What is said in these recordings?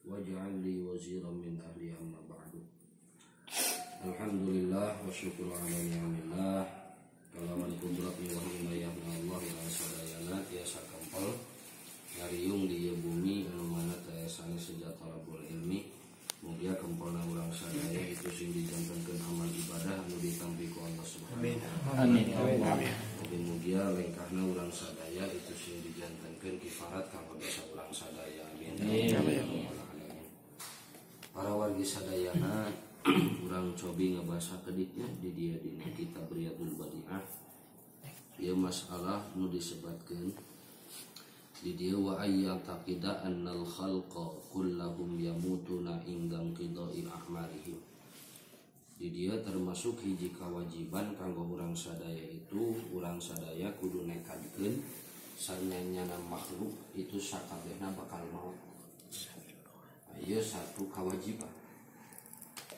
waj'al li waziran min ahli amma ba'du. Alhamdulillah wa syukur ala ni'amillah kalawan kudrati wa himayahna Allah ila sadayana tiasa kampal ngariung di bumi anu mana tiasa sejahtera bul ilmi mugia kampalna urang sadaya itu sing dijantankeun amal ibadah anu ditampi ku Allah Subhanahu wa taala. Mugia lengkahna urang sadaya itu sing dijantankeun kifarat kanggo dosa urang sadaya. Amin. Para wargi sadayana urang cobi ngebahasa keditnya di dia dina kitab Riyadul Badi'ah. Ieu masalah nu disebatkeun di dia wa ayyataqida annal khalqa kullahum yamutuna indam qidai a'malihim. Di dia termasuk hiji kewajiban kanggo urang sadaya itu urang sadaya kudu nekadkeun sanyanyana makhluk itu sakabehna bakal maut. Ieu satu kewajiban.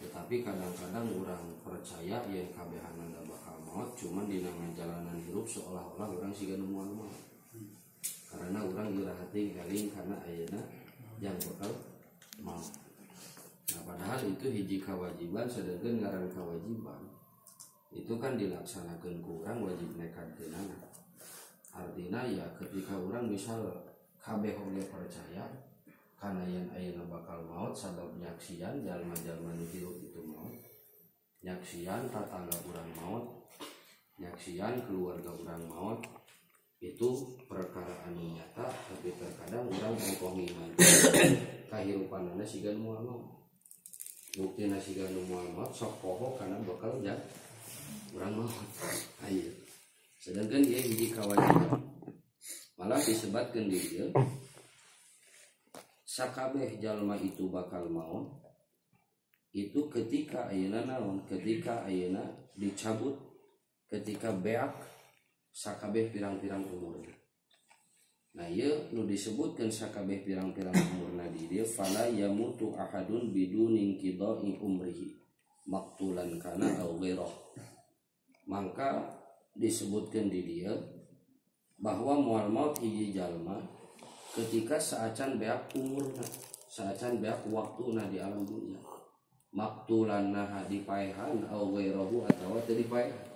Tetapi kadang-kadang orang percaya yang kabehanana bakal maut cuman dina ngajalanan hirup seolah-olah orang siga nemuan maut. Karena orang dirahati eling karena ayeuna yang bakal maut. Nah padahal itu hiji kewajiban sedangkan ngaran kewajiban itu kan dilaksanakan ku urang wajib nekadkeunana. Artinya ya ketika orang misal kabeh oge percaya karena yang ayeuna bakal maut sabab nyaksian jalma-jalma nu hirup itu maut, nyaksian tatangga urang maut, nyaksian keluarga urang maut, itu perkara anu nyata. Tapi terkadang urang ongkoh ngiman kahirupanana siga nu moal maut, buktina siga nu moal maut sok poho karena bakal urang maut. Ayo sedangkan ieu hiji kewajiban malah disebatkeun di dieu sakabeh jalma itu bakal maut itu ketika ayeuna naon, ketika ayeuna dicabut, ketika beak sakabeh pirang-pirang umurna. Nah ieu nu disebutkeun sakabeh pirang-pirang umurna di dieu fala yamutu ahadun biduni qidai umrihi maqtulan kana aw ghairah. Maka disebutkeun di dieu bahwa moal maut hiji jalma ketika saacan beak umurna, saacan beak waktuna di alam dunia. Maktulan nah dipaehan au ghairahu atawa teu dipaehan.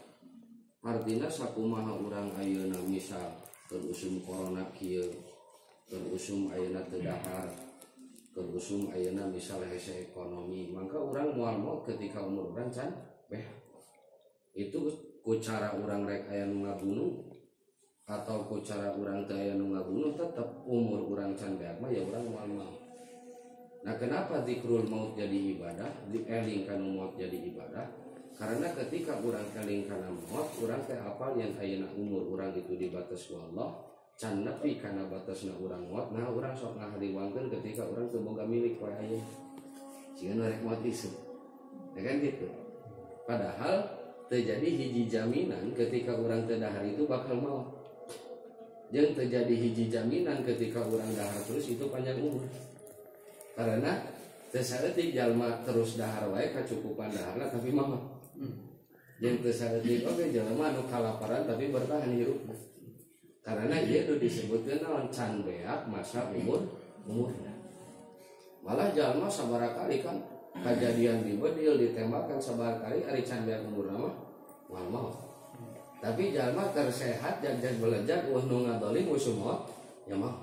Artina sakumaha urang ayeuna misal keur usum corona kieu, keur usum ayeuna teu dahar, keur usum ayeuna misal hese ekonomi, maka urang moal maut ketika umur urang can beak. Itu ku cara urang rek aya nu ngabunuh atau ku cara urang teu aya nu ngabunuh tetep umur urang can beak mah ya urang moal maut. Nah kenapa zikrul maut jadi ibadah, eling kana maut jadi ibadah? Karena ketika urang eling kana maut, urang teh apal yen ayeuna umur urang itu dibatas ku Allah, can nepi kana batasna urang maut. Nah urang sok ngahariwangkeun ketika urang teu boga milik poe ayeuna. Sieun rek maut isu. Ya kan gitu. Padahal terjadi hiji jaminan ketika urang teu dahar itu bakal maut. Yang terjadi hiji jaminan ketika orang dahar terus itu panjang umur. Karena tesaeutik jalma terus dahar wae kacukupan daharna tapi maut. Yang tesaeutik oge jalma anu kalaparan tapi bertahan hirupna. Karena ieu nu disebutkeun naon can beak masa umurna. Malah jalma sabaraha kali kan kejadian di bedil ditembakkan sabaraha kali ari can beak umurna mah moal maut. Tapi jalma tersehat dan belajar wah nu ngadolim usumot ya mah.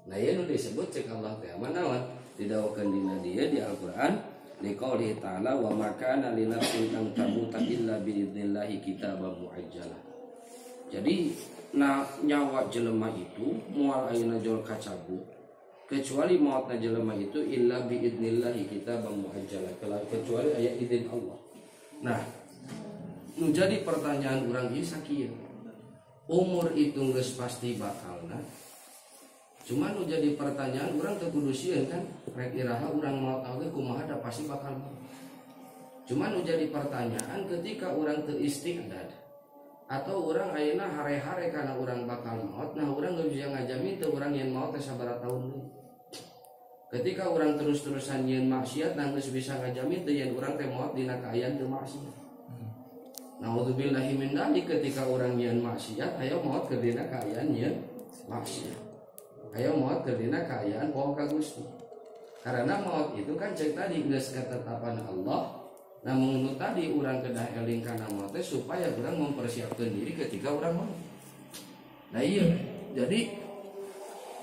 Nah ieu nu disebut cek Allah teh manaon didawukeun dina dieu di Al-Qur'an liqouli ta'ala wa ma kana li nafsin an tamuta illa bi idznillah kitaban muajjalah. Jadi nyawa jelema itu moal ayeuna jol kacabut kecuali mautna jelema itu illa bi idznillah kitaban muajjalah kecuali aya izin Allah. Nah menjadi pertanyaan orang ieu sakieu. Umur itu geus pasti bakalna. Cuman nu jadi pertanyaan orang teu kudu sieun kan, rek iraha urang maot oge kumaha da pasti bakal maot. Cuman nu jadi pertanyaan ketika orang teu istiqdad atau orang ayeuna hare-hare kana urang bakal maot, nah urang geus bisa ngajamin teu urang yen maot teh sabaraha taun deui. Ketika orang terus-terusan yen maksiat nah geus bisa ngajamin teu yen urang teh maot dina kaayaan teu maksiat. Naudzubillahi min dzalik ketika orang nyeun maksiat aya maot keur dina kaayaan nyeun maksiat. Aya maot keur dina kaayaan poho ka Gusti. Karena maut itu kan cek tadi geus ketetapan Allah. Namun tadi orang kedah eling kana maut supaya orang mempersiapkan diri ketika orang maut. Nah iya, jadi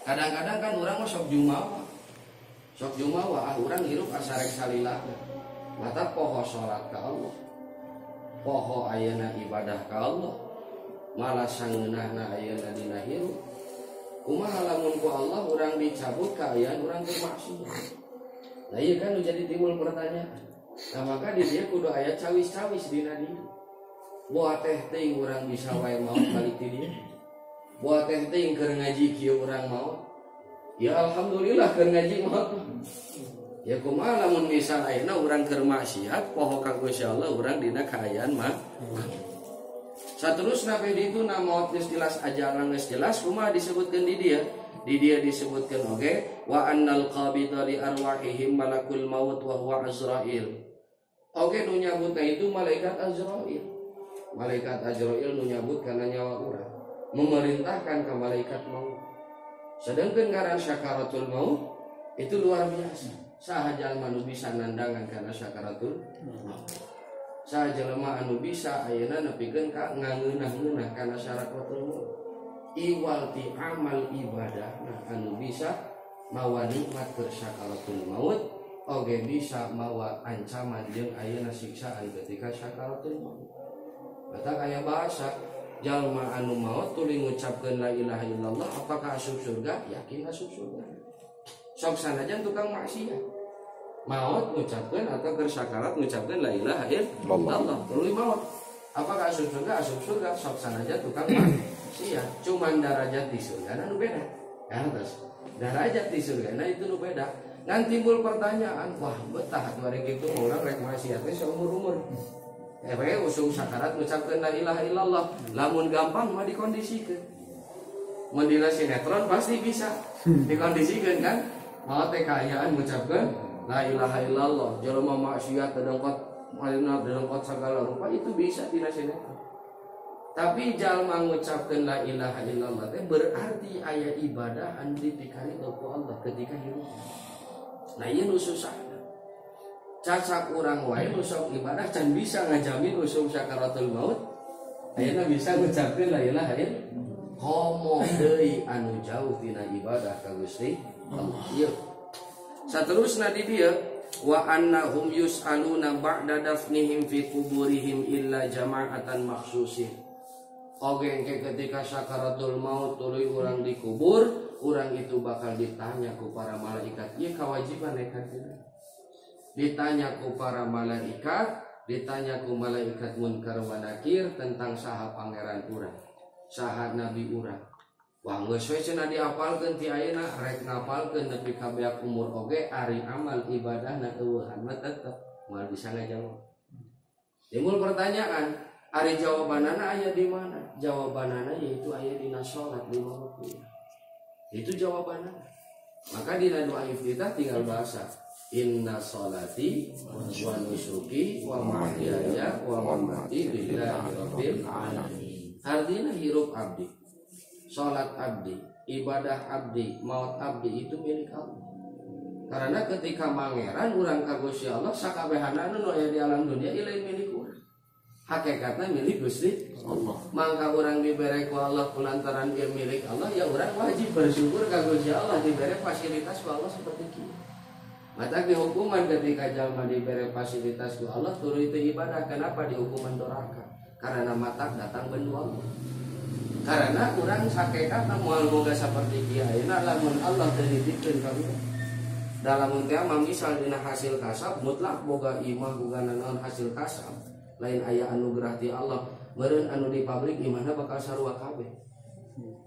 kadang-kadang kan orang mah sok jumawa, orang hirup asarek salillah. Mata poho salat ka Allah, poho ayeuna ibadah ka Allah, malah sangeunahna ayeuna dina hirup. Kumaha lamun ku Allah orang dicabut ka aya urang teu maksiat. Nah iya kan jadi timbul pertanyaan. Nah maka di dia kudu aya cawis-cawis dina diri. Boa teh teuing urang bisa wae maot balik ti dieu. Boa teh teuing keur ngaji kieu urang maot. Ya alhamdulillah keur ngaji maot. Ya kumaha lamun misal ayeuna urang keur maksiat poho ka Gusti Allah urang dina kaayaan mah. Saterusna pe ditu na maot geus jelas ajalan geus jelas kumaha disebutkeun di dia? Di dia disebutkan oke wa annal qabida li arwahihim malakul maut wa huwa Azrail. Oke nu nyabutna itu malaikat Azrail. Malaikat Azrail nu nyabut kana nyawa urang, memerintahkan ke malaikat maut. Sedangkan ngaran syakaratul maut itu luar biasa. Saha jalma nu bisa nandangan kana syakaratul maut. Saha jalma anu bisa ayeuna nepikeun ka ngangeunah-ngeunah kana syakaratul maut. Iwal ti amal ibadah anu bisa mawa nikmat keur syakaratul maut oge bisa mawa ancaman jeung ayeuna siksaan ketika syakaratul maut. Mata aya bahasa jalma anu maut tuluy ngucapkeun la ilaha illallah apakah asup surga? Yakin asup surga. Sok sanajan tukang maksiat maut ngucapkeun atau keur sakarat ngucapkeun la ilaha illallah tuluy maut apakah asup surga? Asup surga. Sok sanajan tukang maksiat iya, cuman derajat di surga nu beda. Ya, terus derajat di surga itu nu beda. Ngan timbul pertanyaan, wah betah atuh rek kitu urang rek maksiat teh saumur-umur. We usung sakarat ngucapkeun la ilaha illallah. Lamun gampang mah dikondisikeun. Mun dina sinetron pasti bisa dikondisikeun kan? Mau teh kaayaan ngucapkeun la ilaha illallah. Jelema maksiat dedengkot malina dedengkot segala rupa itu bisa dina sinetron. Tapi jalma ngucapkeun la ilaha illallah teh berarti aya ibadah anu dipikari ku Allah ketika hirup. Nah ieu nu susahna. Cacak urang wae nu sok ibadah can bisa ngajamin usum sakaratul maut. Ayeuna bisa ngucapkeun la ilaha illallah. Komo deui anu jauh tina ibadah ka Gusti Allah. Ieu. Saterusna di dieu wa annahum yus'aluna ba'da dafnihim fi kuburihim illa jama'atan makhsusin. Oge ketika sakaratul maut tuluy urang dikubur, urang itu bakal ditanya ku para malaikat. Ieu kewajiban nekat dina. Ditanya ku para malaikat, ditanya ku malaikat Munkar wa Nakir tentang saha pangeran urang, saha nabi urang. Wah geus we cenah diapalkeun ti ayeuna rek ngapalkeun nepi ka beak umur oge ari amal ibadahna eueuhan mah tetep moal bisa ngajawab. Timbul pertanyaan, ari jawabanana aya di mana? Jawabanana yaitu aya dina salat di waktu. Itu jawabanana. Maka dina doa iftitah tinggal bahasa inna sholati wa nusuki wa mahyaya wa mamati lillahi rabbil alamin. Artinya hirup abdi, salat abdi, ibadah abdi, maut abdi itu milik Allah. Karena ketika mangeran urang ka Gusti Allah sakabehana anu aya di alam dunia ieu lain milik urang. Hakikatnya milik Gusti Allah. Mangka orang diberi ku Allah kulantaran dia milik Allah, ya orang wajib bersyukur ka Gusti Allah diberi fasilitas ku Allah seperti itu. Mata di hukuman ketika jalma diberi fasilitas ku Allah turu itu ibadah. Kenapa di hukuman doraka? Karena mata datang bendu Allah. Karena orang hakikatna moal boga seperti kieu ayeuna lamun Allah teu nitipkeun ka urang. Dalam teh mah misal dina hasil kasab mutlak boga imah boga naon hasil kasab. Lain aya anugerah ti Allah meureun anu di pabrik imahna bakal sarua kabeh.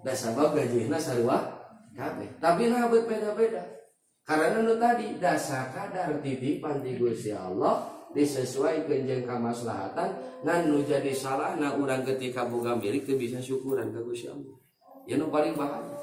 Da sabab gajina sarua kabeh. Tapi nah beda-beda. Karena nu tadi dasa kadar titipan ti Gusti Allah disesuaikeun jeung kamaslahatan ngan nu jadi salahna urang ketika boga milik teu bisa syukuran ka Gusti Allah. Ya nu paling bahaya.